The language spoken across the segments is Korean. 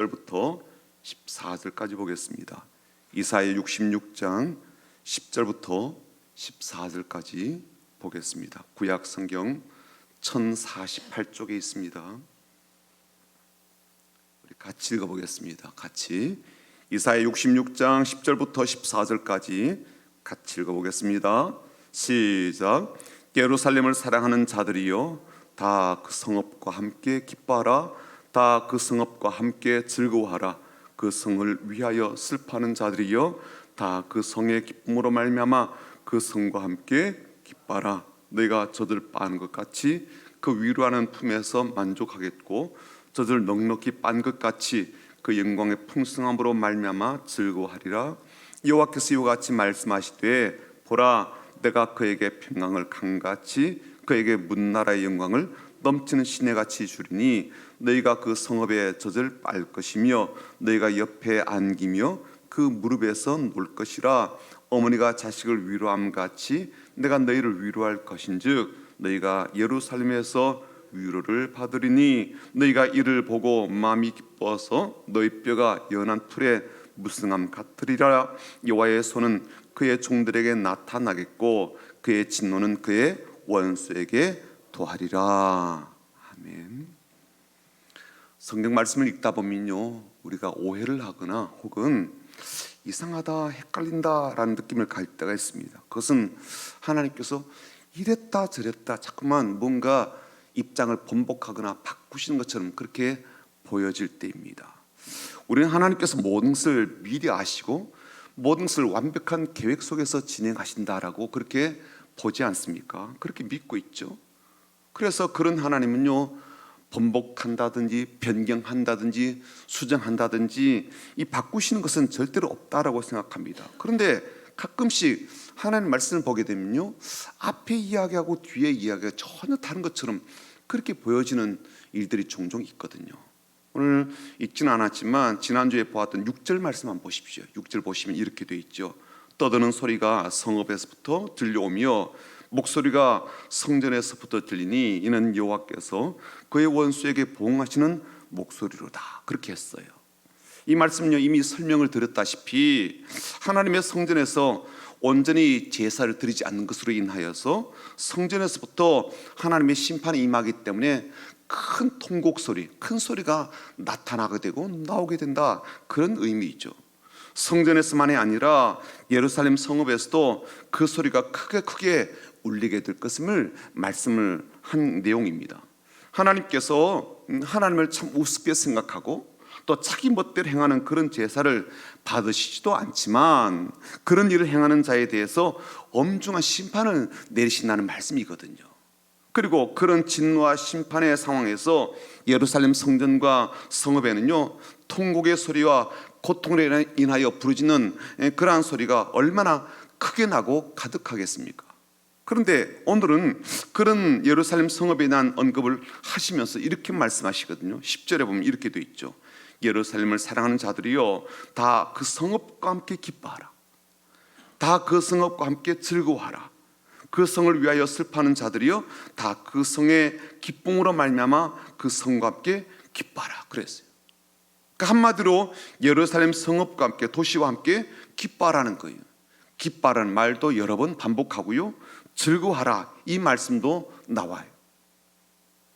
10절부터 14절까지 보겠습니다. 이사야 66장 10절부터 14절까지 보겠습니다. 구약 성경 1048쪽에 있습니다. 우리 같이 읽어보겠습니다. 같이 이사야 66장 10절부터 14절까지 같이 읽어보겠습니다. 시작. 예루살렘을 사랑하는 자들이여 다 그 성읍과 함께 기뻐하라. 다 그 성읍과 함께 즐거워하라. 그 성을 위하여 슬퍼하는 자들이여 다 그 성의 기쁨으로 말미암아 그 성과 함께 기뻐하라. 너희가 저들 빤 것 같이 그 위로하는 품에서 만족하겠고 저들 넉넉히 빤 것 같이 그 영광의 풍성함으로 말미암아 즐거워하리라. 여호와께서 이와 같이 말씀하시되 보라 내가 그에게 평강을 강같이 그에게 문나라의 영광을 넘치는 시내같이 주리니 너희가 그 성읍에 젖을 빨 것이며 너희가 옆에 안기며 그 무릎에서 놀 것이라. 어머니가 자식을 위로함같이 내가 너희를 위로할 것인즉 너희가 예루살렘에서 위로를 받으리니 너희가 이를 보고 마음이 기뻐서 너희 뼈가 연한 풀에 무성함 같으리라. 여호와의 손은 그의 종들에게 나타나겠고 그의 진노는 그의 원수에게 도하리라. 아멘. 성경 말씀을 읽다 보면요 우리가 오해를 하거나 혹은 이상하다 헷갈린다라는 느낌을 가질 때가 있습니다. 그것은 하나님께서 이랬다 저랬다 자꾸만 뭔가 입장을 번복하거나 바꾸시는 것처럼 그렇게 보여질 때입니다. 우리는 하나님께서 모든 것을 미리 아시고 모든 것을 완벽한 계획 속에서 진행하신다라고 그렇게 보지 않습니까? 그렇게 믿고 있죠. 그래서 그런 하나님은요 번복한다든지 변경한다든지 수정한다든지 이 바꾸시는 것은 절대로 없다라고 생각합니다. 그런데 가끔씩 하나님 말씀을 보게 되면요 앞에 이야기하고 뒤에 이야기가 전혀 다른 것처럼 그렇게 보여지는 일들이 종종 있거든요. 오늘 읽지는 않았지만 지난주에 보았던 6절 말씀 한번 보십시오. 6절 보시면 이렇게 되어 있죠. 떠드는 소리가 성읍에서부터 들려오며 목소리가 성전에서부터 들리니 이는 여호와께서 그의 원수에게 보응하시는 목소리로다. 그렇게 했어요. 이 말씀은요 이미 설명을 드렸다시피 하나님의 성전에서 온전히 제사를 드리지 않는 것으로 인하여서 성전에서부터 하나님의 심판이 임하기 때문에 큰 통곡 소리, 큰 소리가 나타나게 되고 나오게 된다. 그런 의미이죠. 성전에서만이 아니라 예루살렘 성읍에서도 그 소리가 크게 울리게 될 것을 말씀을 한 내용입니다. 하나님께서 하나님을 참 우습게 생각하고 또 자기 멋대로 행하는 그런 제사를 받으시지도 않지만 그런 일을 행하는 자에 대해서 엄중한 심판을 내리신다는 말씀이거든요. 그리고 그런 진노와 심판의 상황에서 예루살렘 성전과 성읍에는요 통곡의 소리와 고통으로 인하여 부르짖는 그러한 소리가 얼마나 크게 나고 가득하겠습니까? 그런데 오늘은 그런 예루살렘 성읍에 대한 언급을 하시면서 이렇게 말씀하시거든요. 10절에 보면 이렇게 되어 있죠. 예루살렘을 사랑하는 자들이여 다 그 성읍과 함께 기뻐하라. 다 그 성읍과 함께 즐거워하라. 그 성을 위하여 슬퍼하는 자들이여 다 그 성의 기쁨으로 말미암아 그 성과 함께 기뻐하라 그랬어요. 그러니까 한마디로 예루살렘 성읍과 함께 도시와 함께 기뻐하라는 거예요. 기뻐하라는 말도 여러 번 반복하고요 즐거워하라 이 말씀도 나와요.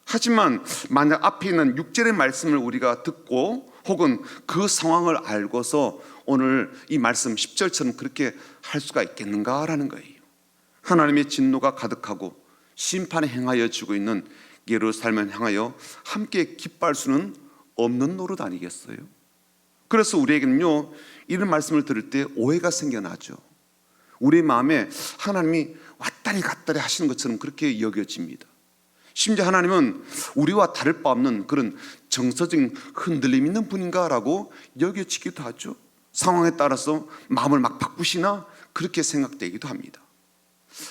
하지만 만약 앞에 있는 6절의 말씀을 우리가 듣고 혹은 그 상황을 알고서 오늘 이 말씀 10절처럼 그렇게 할 수가 있겠는가라는 거예요. 하나님의 진노가 가득하고 심판에 행하여 지고 있는 예루살렘을 향하여 함께 기뻐할 수는 없는 노릇 아니겠어요? 그래서 우리에게는요 이런 말씀을 들을 때 오해가 생겨나죠. 우리 마음에 하나님이 왔다리 갔다리 하시는 것처럼 그렇게 여겨집니다. 심지어 하나님은 우리와 다를 바 없는 그런 정서적인 흔들림 있는 분인가라고 여겨지기도 하죠. 상황에 따라서 마음을 막 바꾸시나 그렇게 생각되기도 합니다.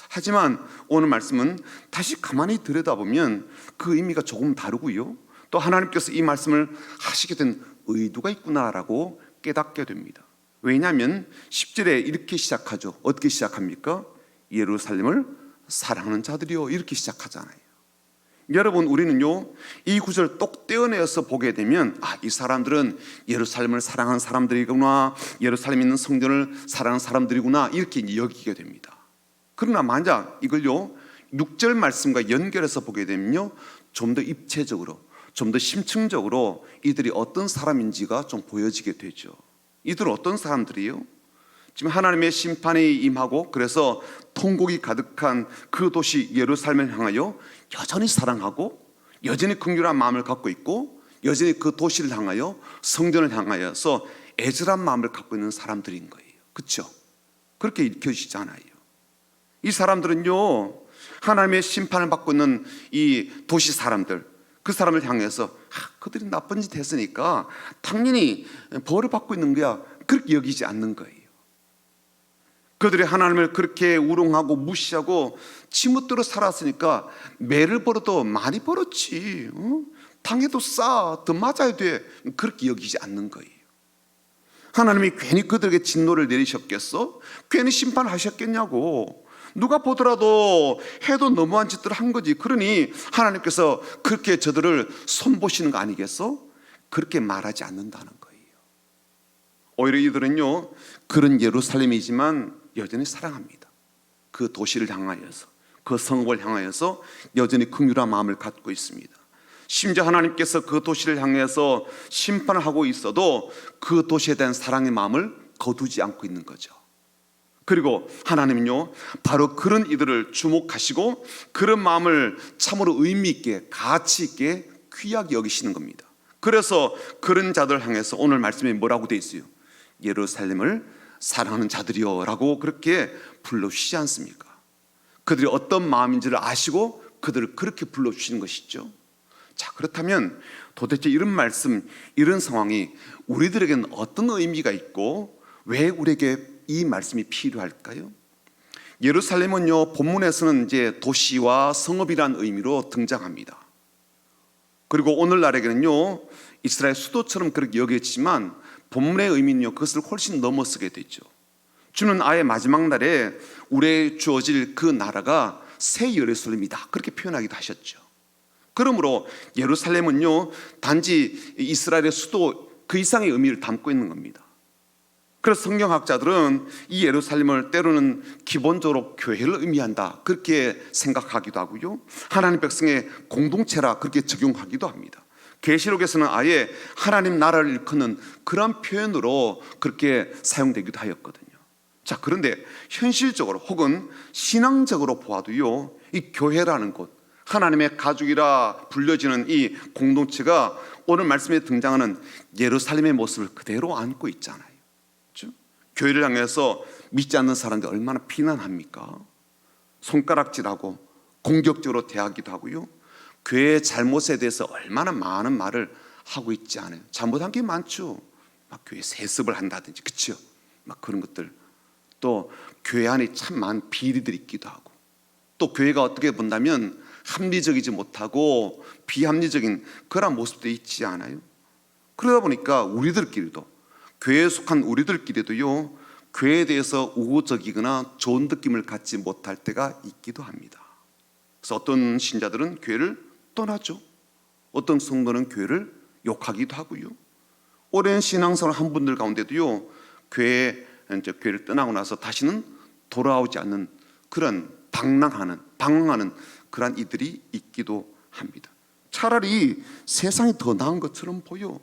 하지만 오늘 말씀은 다시 가만히 들여다보면 그 의미가 조금 다르고요 또 하나님께서 이 말씀을 하시게 된 의도가 있구나라고 깨닫게 됩니다. 왜냐하면 10절에 이렇게 시작하죠. 어떻게 시작합니까? 예루살렘을 사랑하는 자들이요 이렇게 시작하잖아요. 여러분, 우리는요 이 구절을 똑 떼어내서 보게 되면 이 사람들은 예루살렘을 사랑하는 사람들이구나, 예루살렘에 있는 성전을 사랑하는 사람들이구나, 이렇게 여기게 됩니다. 그러나 만약 이걸요 6절 말씀과 연결해서 보게 되면요 좀 더 입체적으로, 좀 더 심층적으로 이들이 어떤 사람인지가 좀 보여지게 되죠. 이들은 어떤 사람들이에요? 지금 하나님의 심판이 임하고 그래서 통곡이 가득한 그 도시 예루살렘을 향하여 여전히 사랑하고 여전히 긍휼한 마음을 갖고 있고 여전히 그 도시를 향하여, 성전을 향하여서 애절한 마음을 갖고 있는 사람들인 거예요. 그렇죠? 그렇게 읽혀지잖아요. 이 사람들은요 하나님의 심판을 받고 있는 이 도시 사람들, 그 사람을 향해서 그들이 나쁜 짓 했으니까 당연히 벌을 받고 있는 거야, 그렇게 여기지 않는 거예요. 그들이 하나님을 그렇게 우롱하고 무시하고 지멋대로 살았으니까 매를 벌어도 많이 벌었지, 당해도 더 맞아야 돼, 그렇게 여기지 않는 거예요. 하나님이 괜히 그들에게 진노를 내리셨겠어? 괜히 심판하셨겠냐고. 누가 보더라도 해도 너무한 짓들을 한 거지. 그러니 하나님께서 그렇게 저들을 손보시는 거 아니겠어? 그렇게 말하지 않는다는 거예요. 오히려 이들은요 그런 예루살렘이지만 여전히 사랑합니다. 그 도시를 향하여서, 그 성읍을 향하여서 여전히 긍휼한 마음을 갖고 있습니다. 심지어 하나님께서 그 도시를 향해서 심판을 하고 있어도 그 도시에 대한 사랑의 마음을 거두지 않고 있는 거죠. 그리고 하나님은요 바로 그런 이들을 주목하시고 그런 마음을 참으로 의미 있게, 가치 있게, 귀하게 여기시는 겁니다. 그래서 그런 자들 향해서 오늘 말씀에 뭐라고 되어 있어요? 예루살렘을 사랑하는 자들이요 라고 그렇게 불러주시지 않습니까? 그들이 어떤 마음인지를 아시고 그들을 그렇게 불러주시는 것이죠. 자, 그렇다면 도대체 이런 말씀, 이런 상황이 우리들에게는 어떤 의미가 있고 왜 우리에게 이 말씀이 필요할까요? 예루살렘은요 본문에서는 이제 도시와 성읍이란 의미로 등장합니다. 그리고 오늘날에게는요 이스라엘 수도처럼 그렇게 여겨지지만 본문의 의미는요 그것을 훨씬 넘어서게 되죠. 주는 아예 마지막 날에 우리에게 주어질 그 나라가 새 예루살렘이다, 그렇게 표현하기도 하셨죠. 그러므로 예루살렘은요 단지 이스라엘의 수도 그 이상의 의미를 담고 있는 겁니다. 그래서 성경학자들은 이 예루살렘을 때로는 기본적으로 교회를 의미한다, 그렇게 생각하기도 하고요, 하나님 백성의 공동체라 그렇게 적용하기도 합니다. 계시록에서는 아예 하나님 나라를 일컫는 그런 표현으로 그렇게 사용되기도 하였거든요. 자, 그런데 현실적으로 혹은 신앙적으로 보아도요 이 교회라는 곳, 하나님의 가족이라 불려지는 이 공동체가 오늘 말씀에 등장하는 예루살렘의 모습을 그대로 안고 있잖아요. 그렇죠? 교회를 향해서 믿지 않는 사람들 얼마나 비난합니까? 손가락질하고 공격적으로 대하기도 하고요, 교회의 잘못에 대해서 얼마나 많은 말을 하고 있지 않아요? 잘못한 게 많죠. 막 교회 세습을 한다든지, 그렇죠? 막 그런 것들. 또 교회 안에 참 많은 비리들이 있기도 하고, 또 교회가 어떻게 본다면 합리적이지 못하고 비합리적인 그런 모습도 있지 않아요? 그러다 보니까 우리들끼리도, 교회에 속한 우리들끼리도요 교회에 대해서 우호적이거나 좋은 느낌을 갖지 못할 때가 있기도 합니다. 그래서 어떤 신자들은 교회를 떠나죠. 어떤 성도는 교회를 욕하기도 하고요. 오랜 신앙생활 한 분들 가운데도요 교회를 떠나고 나서 다시는 돌아오지 않는 그런 방황하는 그런 이들이 있기도 합니다. 차라리 세상이 더 나은 것처럼 보여.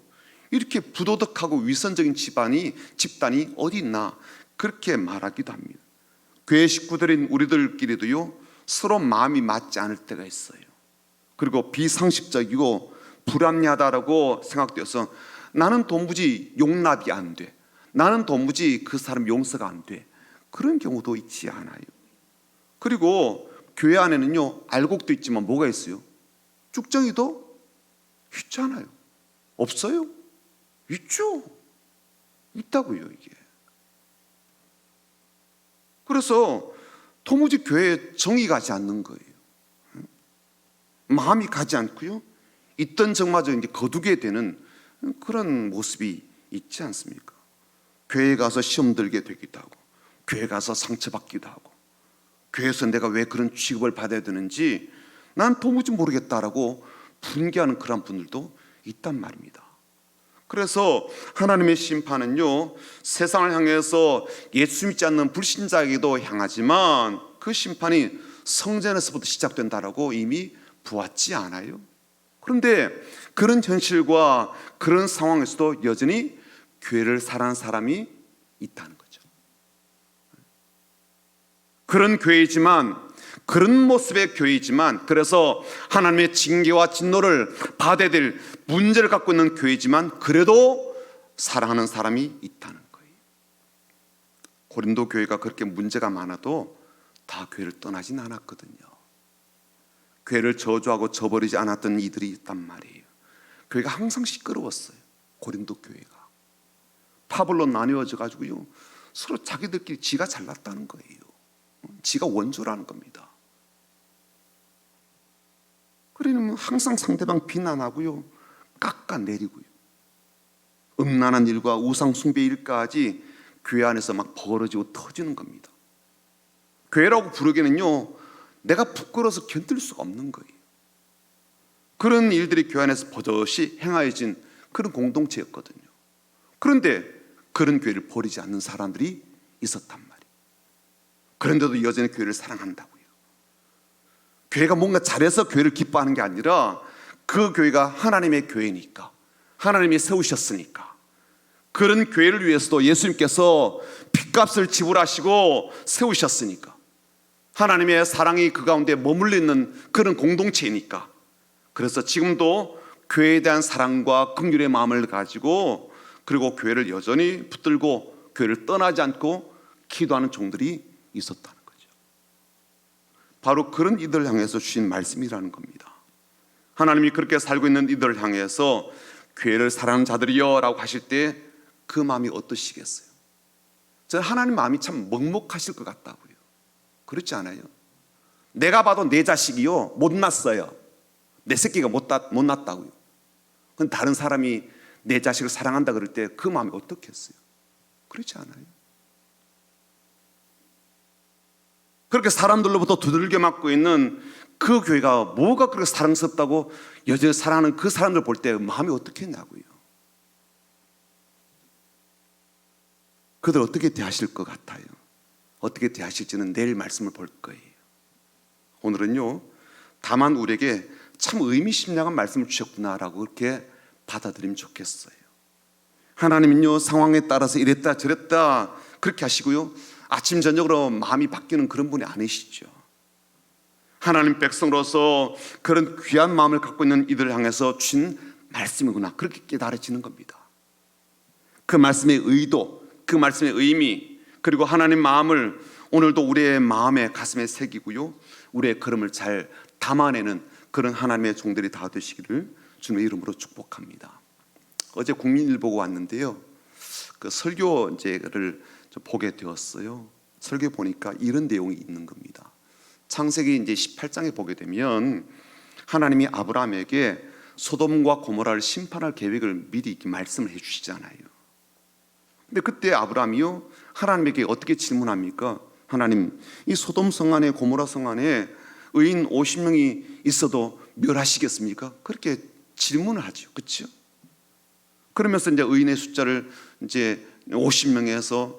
이렇게 부도덕하고 위선적인 집단이 어디 있나, 그렇게 말하기도 합니다. 교회 식구들인 우리들끼리도요 서로 마음이 맞지 않을 때가 있어요. 그리고 비상식적이고 불합리하다라고 생각되어서 나는 도무지 용납이 안 돼, 나는 도무지 그 사람 용서가 안 돼, 그런 경우도 있지 않아요? 그리고 교회 안에는요 알곡도 있지만 뭐가 있어요? 쭉정이도 있잖아요. 없어요? 있죠. 있다고요. 이게 그래서 도무지 교회에 정이 가지 않는 거예요. 마음이 가지 않고요, 있던 정마저 이제 거두게 되는 그런 모습이 있지 않습니까? 교회에 가서 시험 들게 되기도 하고, 교회 가서 상처받기도 하고, 교회에서 내가 왜 그런 취급을 받아야 되는지 난 도무지 모르겠다라고 분개하는 그런 분들도 있단 말입니다. 그래서 하나님의 심판은요, 세상을 향해서 예수 믿지 않는 불신자에게도 향하지만 그 심판이 성전에서부터 시작된다라고 이미 보았지 않아요? 그런데 그런 현실과 그런 상황에서도 여전히 교회를 사랑하는 사람이 있다는 거죠. 그런 교회이지만, 그런 모습의 교회이지만, 그래서 하나님의 징계와 진노를 받아야 될 문제를 갖고 있는 교회이지만 그래도 사랑하는 사람이 있다는 거예요. 고린도 교회가 그렇게 문제가 많아도 다 교회를 떠나진 않았거든요. 교회를 저주하고 저버리지 않았던 이들이 있단 말이에요. 교회가 항상 시끄러웠어요. 고린도 교회가 파벌로 나뉘어져 가지고요, 서로 자기들끼리 지가 잘났다는 거예요. 지가 원조라는 겁니다. 그러면 항상 상대방 비난하고요, 깎아내리고요, 음란한 일과 우상 숭배 일까지 교회 안에서 막 벌어지고 터지는 겁니다. 교회라고 부르기는요, 내가 부끄러워서 견딜 수가 없는 거예요. 그런 일들이 교회 안에서 버젓이 행하여진 그런 공동체였거든요. 그런데 그런 교회를 버리지 않는 사람들이 있었단 말이에요. 그런데도 여전히 교회를 사랑한다고요. 교회가 뭔가 잘해서 교회를 기뻐하는 게 아니라 그 교회가 하나님의 교회니까, 하나님이 세우셨으니까, 그런 교회를 위해서도 예수님께서 핏값을 지불하시고 세우셨으니까, 하나님의 사랑이 그 가운데 머물러 있는 그런 공동체이니까, 그래서 지금도 교회에 대한 사랑과 긍휼의 마음을 가지고, 그리고 교회를 여전히 붙들고 교회를 떠나지 않고 기도하는 종들이 있었다는 거죠. 바로 그런 이들을 향해서 주신 말씀이라는 겁니다. 하나님이 그렇게 살고 있는 이들을 향해서 교회를 사랑하는 자들이여 라고 하실 때 그 마음이 어떠시겠어요? 저는 하나님 마음이 참 먹먹하실 것 같다고요. 그렇지 않아요? 내가 봐도 내 자식이요, 못났어요. 내 새끼가 못났다고요. 근데 다른 사람이 내 자식을 사랑한다 그럴 때 그 마음이 어떻겠어요? 그렇지 않아요? 그렇게 사람들로부터 두들겨 맞고 있는 그 교회가 뭐가 그렇게 사랑스럽다고 여전히 사랑하는 그 사람들 볼 때 마음이 어떻겠냐고요. 그들 어떻게 대하실 것 같아요? 어떻게 대하실지는 내일 말씀을 볼 거예요. 오늘은요, 다만 우리에게 참 의미심장한 말씀을 주셨구나라고 그렇게 받아들이면 좋겠어요. 하나님은요, 상황에 따라서 이랬다 저랬다 그렇게 하시고요, 아침 저녁으로 마음이 바뀌는 그런 분이 아니시죠. 하나님 백성으로서 그런 귀한 마음을 갖고 있는 이들을 향해서 주신 말씀이구나, 그렇게 깨달아지는 겁니다. 그 말씀의 의도, 그 말씀의 의미, 그리고 하나님 마음을 오늘도 우리의 마음에 가슴에 새기고요, 우리의 걸음을 잘 담아내는 그런 하나님의 종들이 다 되시기를 주님의 이름으로 축복합니다. 어제 국민일보가 왔는데요, 그 설교를 보게 되었어요. 설교 보니까 이런 내용이 있는 겁니다. 창세기 이제 18장에 보게 되면 하나님이 아브라함에게 소돔과 고모라를 심판할 계획을 미리 이렇게 말씀을 해주시잖아요. 근데 그때 아브라함이요, 하나님에게 어떻게 질문합니까? 하나님, 이 소돔 성 안에 고모라 성 안에 의인 50명이 있어도 멸하시겠습니까? 그렇게 질문을 하죠. 그렇죠? 그러면서 이제 의인의 숫자를 이제 50명에서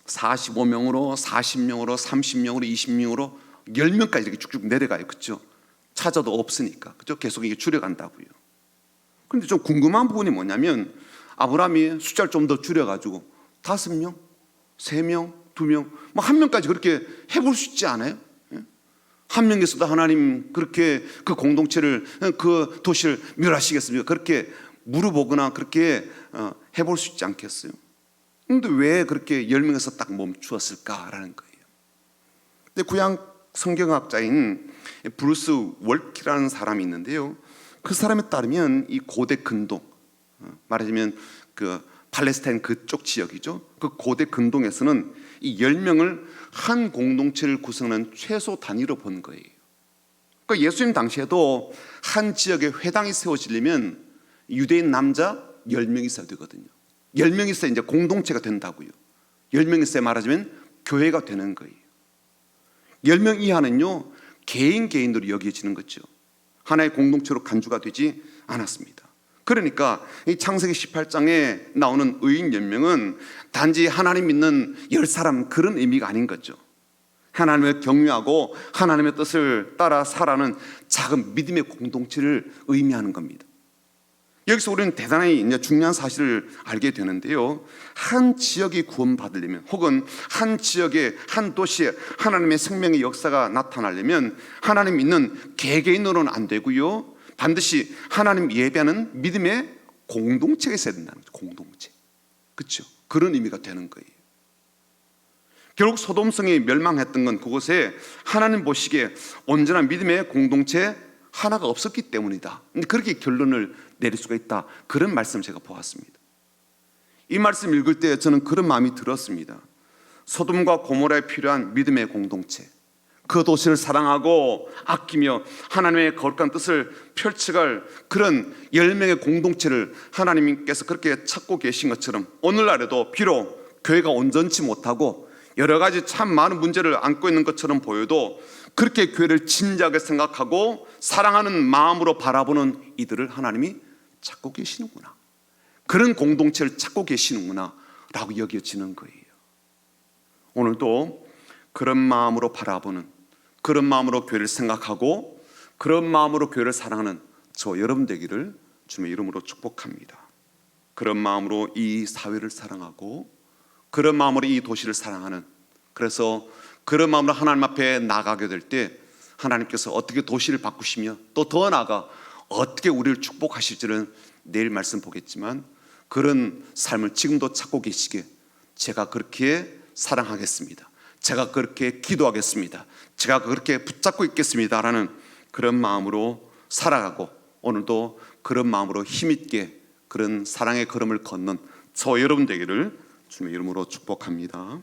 45명으로, 40명으로, 30명으로, 20명으로 10명까지 이렇게 쭉쭉 내려가요. 그렇죠? 찾아도 없으니까. 그렇죠? 계속 이게 줄여간다고요. 그런데 좀 궁금한 부분이 뭐냐면 아브라함이 숫자를 좀 더 줄여가지고 5명, 3명, 2명, 뭐 1명까지 그렇게 해볼 수 있지 않아요? 한 명에서도 하나님 그렇게 그 공동체를, 그 도시를 멸하시겠습니까? 그렇게 물어보거나 그렇게 해볼 수 있지 않겠어요? 그런데 왜 그렇게 10명에서 딱 멈추었을까라는 거예요. 근데 구약 성경학자인 브루스 월키라는 사람이 있는데요, 그 사람에 따르면 이 고대 근동, 말하자면 그 팔레스타인 그쪽 지역이죠, 그 고대 근동에서는 이 10명을 한 공동체를 구성하는 최소 단위로 본 거예요. 그러니까 예수님 당시에도 한 지역에 회당이 세워지려면 유대인 남자 10명이 있어야 되거든요. 10명이 있어야 이제 공동체가 된다고요. 10명이 있어야 말하자면 교회가 되는 거예요. 10명 이하는요, 개인으로 여겨지는 거죠. 하나의 공동체로 간주가 되지 않았습니다. 그러니까 이 창세기 18장에 나오는 의인 10명은 단지 하나님 믿는 10사람 그런 의미가 아닌 거죠. 하나님을 경외하고 하나님의 뜻을 따라 살아가는 작은 믿음의 공동체를 의미하는 겁니다. 여기서 우리는 대단히 이제 중요한 사실을 알게 되는데요, 한 지역이 구원받으려면 혹은 한 지역에 한 도시에 하나님의 생명의 역사가 나타나려면 하나님 믿는 개개인으로는 안 되고요, 반드시 하나님 예배하는 믿음의 공동체가 있어야 된다는 거죠. 공동체, 그렇죠? 그런 의미가 되는 거예요. 결국 소돔성이 멸망했던 건 그곳에 하나님 보시기에 온전한 믿음의 공동체 하나가 없었기 때문이다. 근데 그렇게 결론을 내릴 수가 있다. 그런 말씀 제가 보았습니다. 이 말씀 읽을 때 저는 그런 마음이 들었습니다. 소돔과 고모라에 필요한 믿음의 공동체, 그 도시를 사랑하고 아끼며 하나님의 거룩한 뜻을 펼쳐갈 그런 10명의 공동체를 하나님께서 그렇게 찾고 계신 것처럼 오늘날에도 비록 교회가 온전치 못하고 여러 가지 참 많은 문제를 안고 있는 것처럼 보여도 그렇게 교회를 진지하게 생각하고 사랑하는 마음으로 바라보는 이들을 하나님이 찾고 계시는구나, 그런 공동체를 찾고 계시는구나 라고 여겨지는 거예요. 오늘도 그런 마음으로 바라보는, 그런 마음으로 교회를 생각하고 그런 마음으로 교회를 사랑하는 저 여러분 되기를 주님의 이름으로 축복합니다. 그런 마음으로 이 사회를 사랑하고 그런 마음으로 이 도시를 사랑하는, 그래서 그런 마음으로 하나님 앞에 나가게 될 때 하나님께서 어떻게 도시를 바꾸시며 또 더 나아가 어떻게 우리를 축복하실지는 내일 말씀 보겠지만 그런 삶을 지금도 찾고 계시게 제가 그렇게 사랑하겠습니다, 제가 그렇게 기도하겠습니다, 제가 그렇게 붙잡고 있겠습니다 라는 그런 마음으로 살아가고 오늘도 그런 마음으로 힘있게 그런 사랑의 걸음을 걷는 저 여러분 되기를 주님의 이름으로 축복합니다.